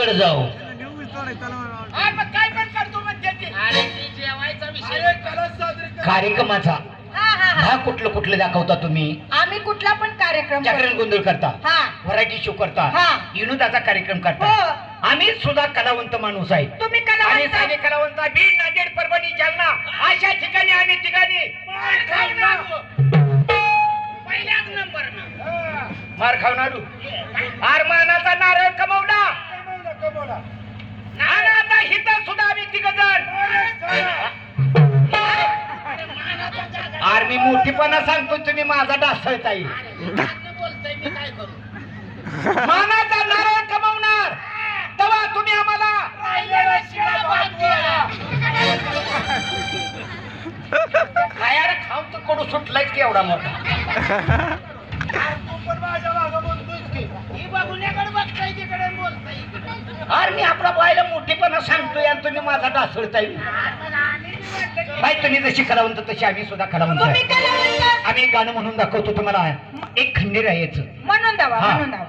तिकडे जाऊ. मग काय पण करतो म्हणते ती. अरे ती जेवायचा विषय कार्यक्रमाचा हा कुठलं दाखवता तुम्ही? आम्ही कुठला पण कार्यक्रम जागरण गोंधळ करता, हा. व्हरायटी शो करता, हा. विनोदाचा कार्यक्रम करता. हो. आम्ही सुद्धा कलावंत माणूस आहे. तुम्ही आणि कलावंत सारे कलावंत बीड, नांदेड, परभणी, जालना अशा ठिकाणी आम्ही ठिकाणी पहिल्याच नंबर ना मार खावणार. आरमानाचा नारळ कमवला आणि आता हिथं सुद्धा आम्ही तिघजण. आर्मी मोठीपणा सांगतो तुम्ही माझा डासळता येईल. बोलतोय मी काय करू. मानाचा नारळ कमवणार तेव्हा तुम्ही आम्हाला खायला खाऊन तर कडू सुटलायच की एवढा मोठा. ही बघुण्याकडे बघताय तिकडे बोलताय. अरे मी आपला बायला मोठीपणा सांगतोय आणि तुम्ही माझा डासळता येईल. बाई तुम्ही जशी कलावंत तशी आम्ही सुद्धा कलावंत तुम्ही आहे. कलावंत आम्ही एक गाणं म्हणून दाखवतो तुम्हाला. एक खंडीर आहे याचं. म्हणून दावा हा. म्हणून दावा.